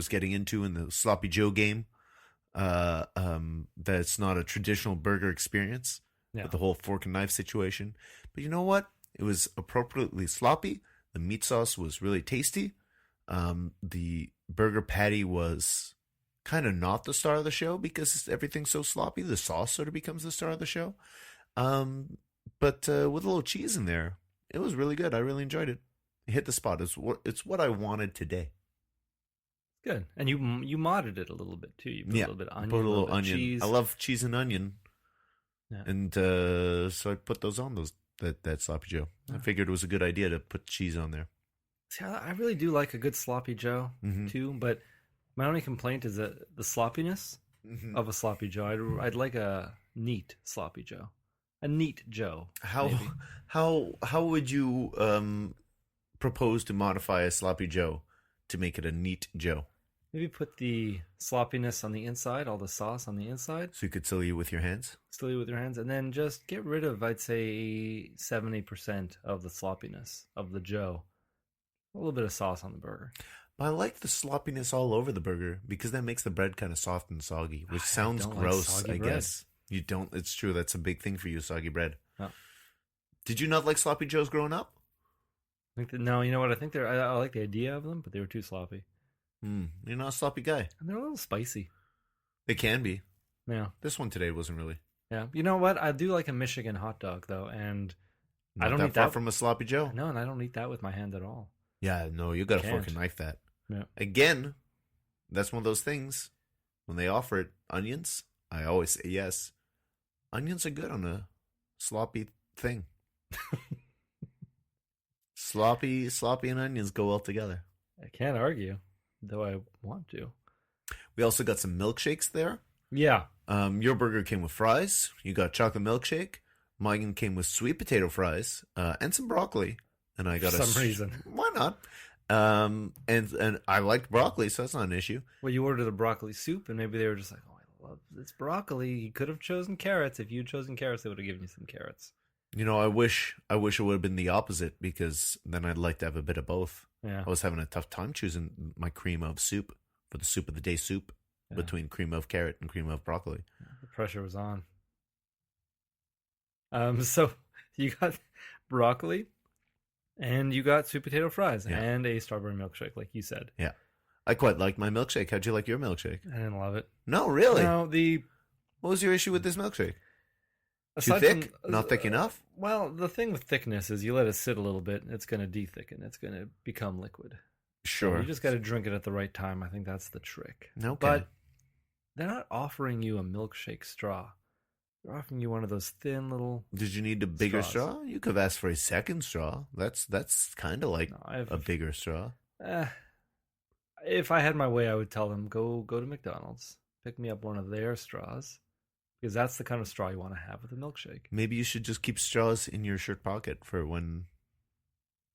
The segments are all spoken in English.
was getting into in the Sloppy Joe game. That's not a traditional burger experience with the whole fork and knife situation. But you know what? It was appropriately sloppy. The meat sauce was really tasty. The burger patty was kind of not the star of the show because everything's so sloppy. The sauce sort of becomes the star of the show. But with a little cheese in there, it was really good. I really enjoyed it. It hit the spot. It's what I wanted today. Good. And you modded it a little bit too. You put a little bit of onion, put a little onion. Cheese. I love cheese and onion. Yeah. And so I put those on that sloppy Joe. I figured it was a good idea to put cheese on there. See, I really do like a good sloppy Joe too, but my only complaint is that the sloppiness of a sloppy Joe. I'd like a neat sloppy Joe, a neat Joe. How would you propose to modify a sloppy Joe to make it a neat Joe? Maybe put the sloppiness on the inside, all the sauce on the inside. So you could still eat with your hands? Still eat with your hands, and then just get rid of, I'd say, 70% of the sloppiness of the Joe. A little bit of sauce on the burger. But I like the sloppiness all over the burger because that makes the bread kind of soft and soggy, which sounds gross, I guess. You don't. It's true. That's a big thing for you, soggy bread. Oh. Did you not like sloppy Joes growing up? No, you know what? I think I like the idea of them, but they were too sloppy. You're not a sloppy guy. And they're a little spicy. They can be. Yeah. This one today wasn't really. Yeah. You know what? I do like a Michigan hot dog, though, and I don't eat that from a sloppy Joe. No, and I don't eat that with my hand at all. Yeah, no, you got to fork and knife that. Yeah. Again, that's one of those things. When they offer it, onions, I always say yes. Onions are good on a sloppy thing. Sloppy and onions go well together. I can't argue, though I want to. We also got some milkshakes there. Yeah. Your burger came with fries. You got chocolate milkshake. Mine came with sweet potato fries and some broccoli. And I got some reason. Why not? And I liked broccoli, so that's not an issue. Well, you ordered a broccoli soup, and maybe they were just like, "Oh, I love this broccoli." You could have chosen carrots. If you'd chosen carrots, they would have given you some carrots. You know, I wish it would have been the opposite because then I'd like to have a bit of both. Yeah. I was having a tough time choosing my cream of soup for the soup of the day soup between cream of carrot and cream of broccoli. The pressure was on. So you got broccoli. And you got sweet potato fries and a strawberry milkshake, like you said. Yeah. I quite liked my milkshake. How'd you like your milkshake? I didn't love it. No, really? No, what was your issue with this milkshake? Too thick? Not thick enough? Well, the thing with thickness is you let it sit a little bit, it's going to de-thicken. It's going to become liquid. Sure. So you just got to drink it at the right time. I think that's the trick. Okay. But they're not offering you a milkshake straw. They're offering you one of those thin little. Did you need a bigger straw? You could have asked for a second straw. That's kind of like a bigger straw. If I had my way, I would tell them go to McDonald's, pick me up one of their straws, because that's the kind of straw you want to have with a milkshake. Maybe you should just keep straws in your shirt pocket for when.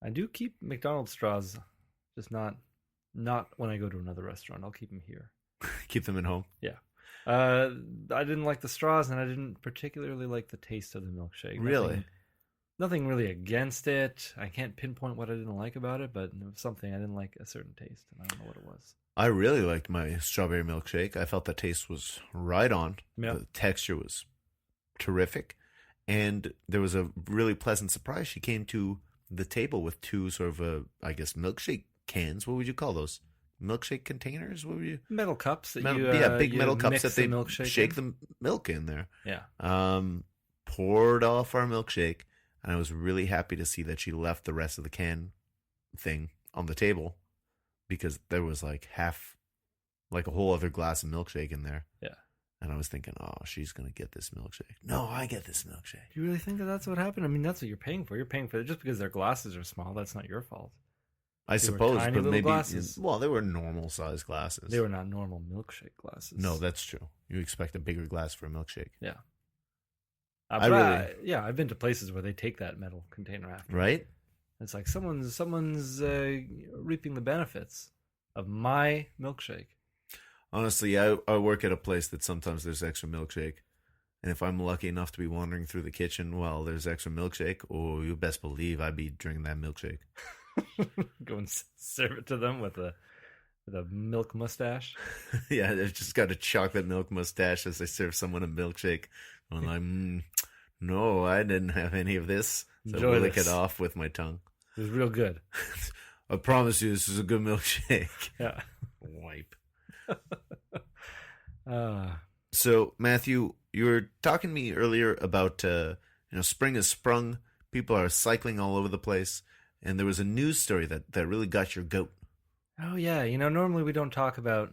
I do keep McDonald's straws, just not when I go to another restaurant. I'll keep them here. Keep them at home. Yeah. I didn't like the straws, and I didn't particularly like the taste of the milkshake. Really? Nothing really against it. I can't pinpoint what I didn't like about it, but it was something I didn't like a certain taste, and I don't know what it was. I really liked my strawberry milkshake. I felt the taste was right on. Yep. The texture was terrific, and there was a really pleasant surprise. She came to the table with two sort of, I guess, milkshake cans. What would you call those? Milkshake containers? What were you? Metal cups. Big metal cups that they shake in. the milk in there. Yeah. Poured off our milkshake, and I was really happy to see that she left the rest of the can thing on the table because there was like a whole other glass of milkshake in there. Yeah. And I was thinking, oh, she's going to get this milkshake. No, I get this milkshake. Do you really think that that's what happened? I mean, that's what you're paying for. You're paying for it just because their glasses are small. That's not your fault. I suppose, but maybe glasses. Well, they were normal size glasses. They were not normal milkshake glasses. No, that's true. You expect a bigger glass for a milkshake. Yeah. I've been to places where they take that metal container after. Right? It's like someone's reaping the benefits of my milkshake. Honestly, I work at a place that sometimes there's extra milkshake. And if I'm lucky enough to be wandering through the kitchen while there's extra milkshake, oh, you best believe I'd be drinking that milkshake. Go and serve it to them with with a milk mustache. Yeah, they've just got a chocolate milk mustache as they serve someone a milkshake. I'm like, no, I didn't have any of this. So Enjoy I lick this. it off with my tongue. It was real good. I promise you, this is a good milkshake. Yeah. Wipe. Uh, So, Matthew, you were talking to me earlier about, spring has sprung. People are cycling all over the place. And there was a news story that really got your goat. oh, yeah. Normally we don't talk about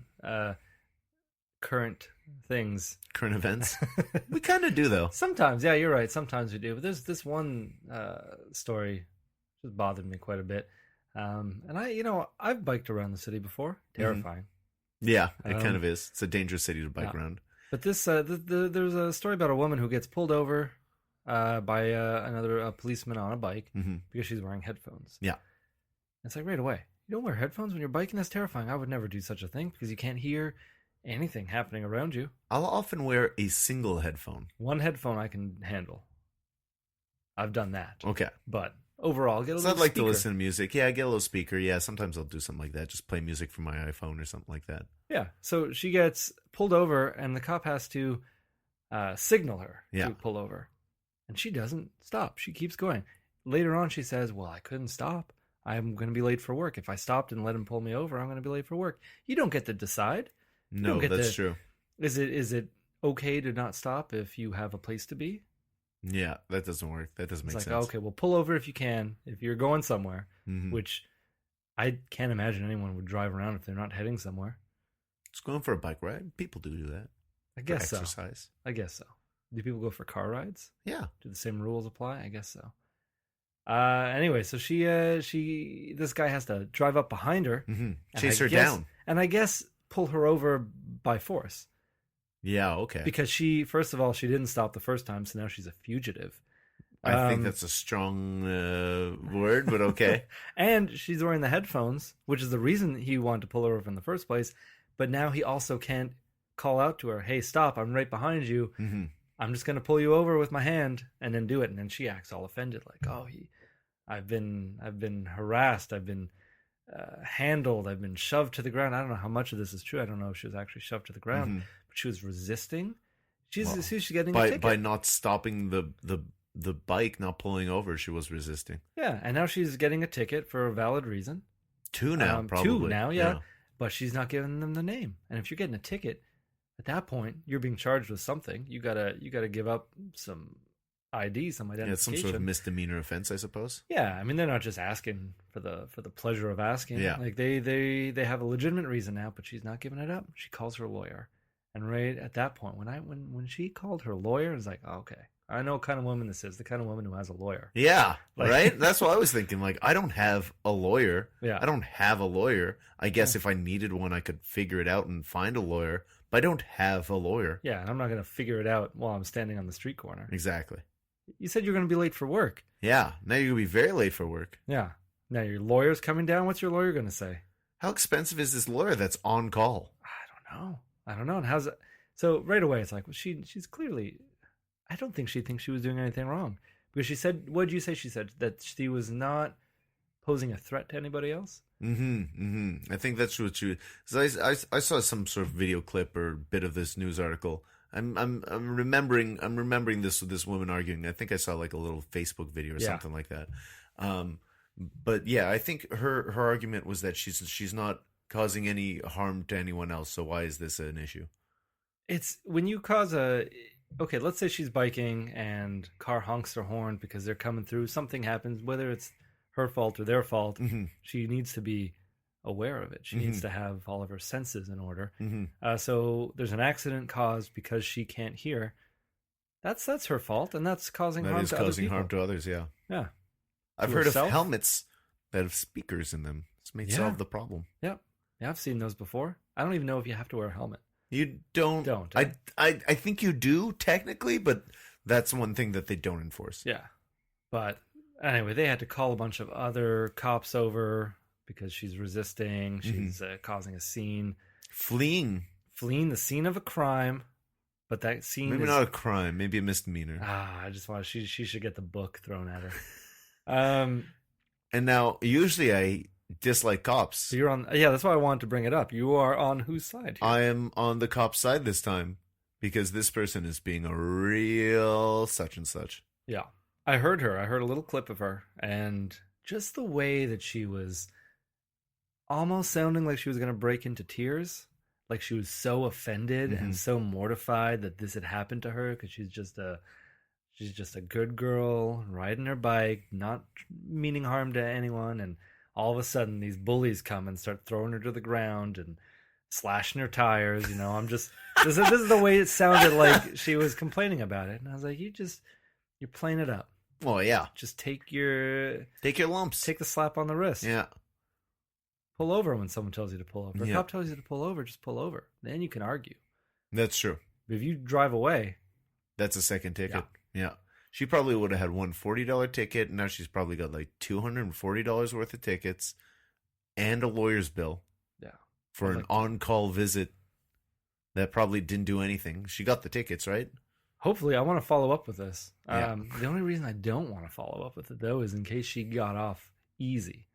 current things. Current events. We kind of do, though. Sometimes, yeah, you're right. Sometimes we do. But there's this one story just bothered me quite a bit. And I've biked around the city before. Terrifying. Yeah, it kind of is. It's a dangerous city to bike around. But this, there's a story about a woman who gets pulled over by another policeman on a bike because she's wearing headphones. Yeah. It's like right away. You don't wear headphones when you're biking? That's terrifying. I would never do such a thing because you can't hear anything happening around you. I'll often wear a single headphone. One headphone I can handle. I've done that. Okay. But overall, get a little I'd like speaker. to listen to music. Yeah, get a little speaker. Yeah, sometimes I'll do something like that. Just play music from my iPhone or something like that. Yeah. So she gets pulled over, and the cop has to signal her to pull over. And she doesn't stop. She keeps going. Later on, she says, well, I couldn't stop. I'm going to be late for work. If I stopped and let him pull me over, I'm going to be late for work. You don't get to decide. No, that's true. Is it okay to not stop if you have a place to be? Yeah, that doesn't work. That doesn't make It's sense. like, okay, well, pull over if you can, if you're going somewhere, which I can't imagine anyone would drive around if they're not heading somewhere. Just going for a bike ride. People do that. I guess so. Exercise. I guess so. Do people go for car rides? Yeah. Do the same rules apply? I guess so. Anyway, so this guy has to drive up behind her, chase her down, and I guess pull her over by force. Yeah, okay. Because first of all, she didn't stop the first time, so now she's a fugitive. I think that's a strong word, but okay. And she's wearing the headphones, which is the reason he wanted to pull her over in the first place. But now he also can't call out to her, "Hey, stop! I'm right behind you. I'm just going to pull you over with my hand," and then do it. And then she acts all offended, like, "Oh, I've been harassed. I've been handled. I've been shoved to the ground." I don't know how much of this is true. I don't know if she was actually shoved to the ground, but she was resisting. She's getting a ticket by not stopping the bike, not pulling over. She was resisting. Yeah, and now she's getting a ticket for a valid reason. Two now, probably. Two now, yeah. But she's not giving them the name. And if you're getting a ticket, at that point, you're being charged with something. You gotta give up some ID, some identification. Yeah, it's some sort of misdemeanor offense, I suppose. Yeah, I mean, they're not just asking for the pleasure of asking. Yeah. Like they have a legitimate reason now, but she's not giving it up. She calls her lawyer, and right at that point, when she called her lawyer, it's like, oh, okay, I know what kind of woman this is. The kind of woman who has a lawyer. Yeah, right. That's what I was thinking. Like, I don't have a lawyer. Yeah, I don't have a lawyer. I guess if I needed one, I could figure it out and find a lawyer. But I don't have a lawyer. Yeah, and I'm not going to figure it out while I'm standing on the street corner. Exactly. You said you're going to be late for work. Yeah, now you're going to be very late for work. Yeah. Now your lawyer's coming down. What's your lawyer going to say? How expensive is this lawyer that's on call? I don't know. And how's it? So right away, it's like, well, she's clearly, I don't think she thinks she was doing anything wrong. Because she said, what did you say she said? That she was not posing a threat to anybody else? I think that's what she. I saw some sort of video clip or bit of this news article. I'm remembering this woman arguing. I think I saw like a little Facebook video or something like that. But yeah, I think her argument was that she's not causing any harm to anyone else. So why is this an issue? It's when you cause okay, let's say she's biking and car honks her horn because they're coming through. Something happens, whether it's her fault or their fault. She needs to be aware of it. She needs to have all of her senses in order. So there's an accident caused because she can't hear. That's her fault, and that's causing harm to other people. That is causing harm to others, yeah. Yeah. I've heard of helmets that have speakers in them. This may solve the problem. Yeah, I've seen those before. I don't even know if you have to wear a helmet. You don't. I think you do, technically, but that's one thing that they don't enforce. Yeah. But anyway, they had to call a bunch of other cops over because she's resisting. She's causing a scene. Fleeing the scene of a crime. But that scene maybe not a crime, maybe a misdemeanor. I just want she should get the book thrown at her. And now, usually I dislike cops. So you're on. Yeah, that's why I wanted to bring it up. You are on whose side here? I am on the cop's side this time because this person is being a real such and such. Yeah. I heard her. I heard a little clip of her, and just the way that she was almost sounding like she was going to break into tears. Like she was so offended and so mortified that this had happened to her because she's just a good girl riding her bike, not meaning harm to anyone, and all of a sudden these bullies come and start throwing her to the ground and slashing her tires. You know, I'm just this is the way it sounded like she was complaining about it, and I was like, you're playing it up. Oh yeah, just take your lumps, take the slap on the wrist. Yeah. Pull over when someone tells you to pull over. If a cop tells you to pull over, just pull over. Then you can argue. That's true. But if you drive away... That's a second ticket. Yeah. She probably would have had one $40 ticket, and now she's probably got like $240 worth of tickets and a lawyer's bill. Yeah. For an on-call visit that probably didn't do anything. She got the tickets, right? Hopefully. I want to follow up with this. Yeah. The only reason I don't want to follow up with it, though, is in case she got off easy.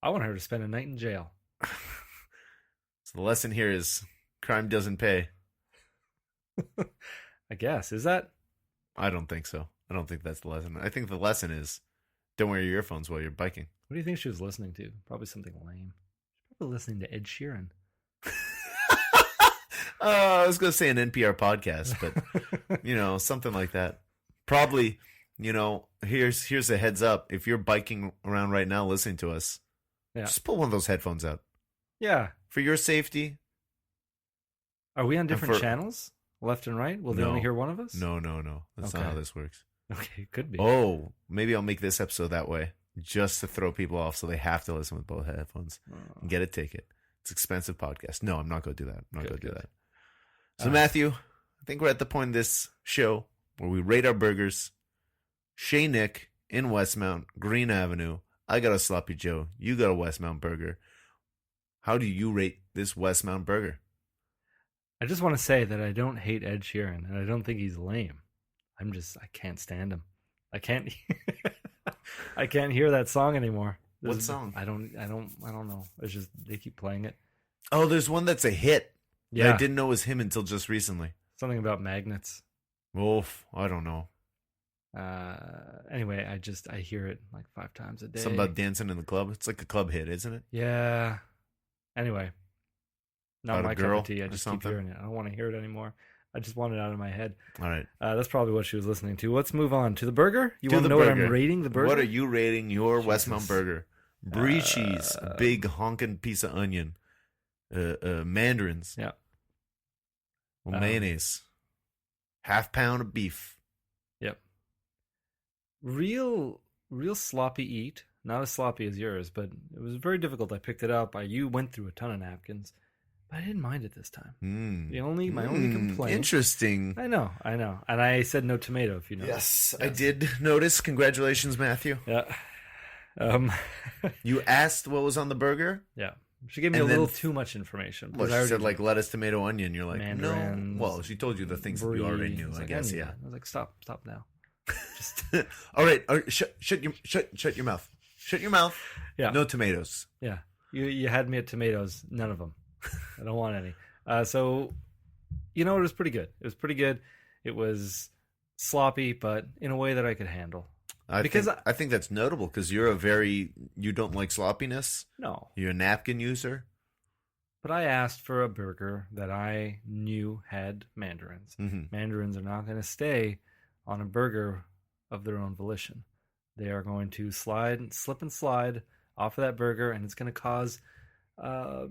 I want her to spend a night in jail. So the lesson here is crime doesn't pay. I guess. Is that? I don't think so. I don't think that's the lesson. I think the lesson is don't wear your earphones while you're biking. What do you think she was listening to? Probably something lame. She's probably listening to Ed Sheeran. I was going to say an NPR podcast, but, something like that. Probably, here's a heads up. If you're biking around right now listening to us, just pull one of those headphones out. Yeah. For your safety. Are we on different channels? Left and right? Will they only hear one of us? No. That's not how this works. Okay, it could be. Oh, maybe I'll make this episode that way. Just to throw people off so they have to listen with both headphones. And get a ticket. It's an expensive podcast. No, I'm not going to do that. I'm not going to do that. So, Matthew, I think we're at the point in this show where we rate our burgers. Chez Nick in Westmount, Green Avenue. I got a Sloppy Joe. You got a Westmount burger. How do you rate this Westmount burger? I just want to say that I don't hate Ed Sheeran, and I don't think he's lame. I can't stand him. I can't hear that song anymore. What song? I don't know. It's just they keep playing it. Oh, there's one that's a hit. Yeah. I didn't know it was him until just recently. Something about magnets. Oof, I don't know. Anyway, I hear it like 5 times a day. Something about dancing in the club. It's like a club hit, isn't it? Yeah. Anyway, not my cup of tea. I just keep hearing it. I don't want to hear it anymore. I just want it out of my head. All right. That's probably what she was listening to. Let's move on to the burger. You want to know what I'm rating the burger? What are you rating your Westmount burger? Brie cheese, a big honking piece of onion, mandarins. Yeah. Mayonnaise, half pound of beef. Yep. Real sloppy eat. Not as sloppy as yours, but it was very difficult. I picked it up. You went through a ton of napkins, but I didn't mind it this time. My only complaint. Interesting. I know. And I said no tomato, if you know. Yes, I did notice. Congratulations, Matthew. Yeah. You asked what was on the burger? Yeah. She gave me a little too much information. Well, she said like lettuce, tomato, onion. You're like, mandarins, no. Well, she told you the things that you already knew, I guess. Yeah. I was like, stop now. Just all right. Shut your mouth. Shut your mouth. Yeah. No tomatoes. Yeah. You had me at tomatoes. None of them. I don't want any. So, it was pretty good. It was sloppy, but in a way that I could handle. I think that's notable because you don't like sloppiness. No. You're a napkin user. But I asked for a burger that I knew had mandarins. Mm-hmm. Mandarins are not going to stay on a burger of their own volition. They are going to slip and slide off of that burger, and it's going to cause a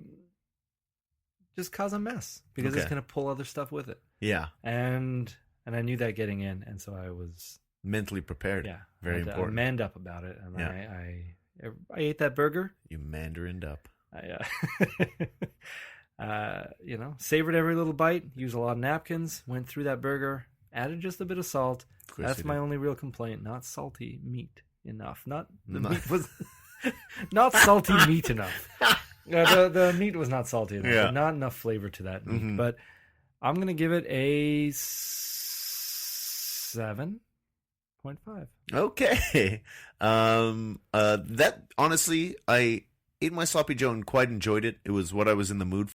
mess because it's going to pull other stuff with it. Yeah. And I knew that getting in, and so I was mentally prepared. Yeah. Very important. I manned up about it, and I ate that burger. You mandarined up. Savored every little bite, used a lot of napkins, went through that burger, added just a bit of salt. That's my only real complaint. Not salty meat enough. Meat was not salty meat enough. The meat was not salty enough. Yeah. Not enough flavor to that meat. Mm-hmm. But I'm going to give it a 7. 0.5. Okay. That honestly, I ate my sloppy Joe and quite enjoyed it. It was what I was in the mood for.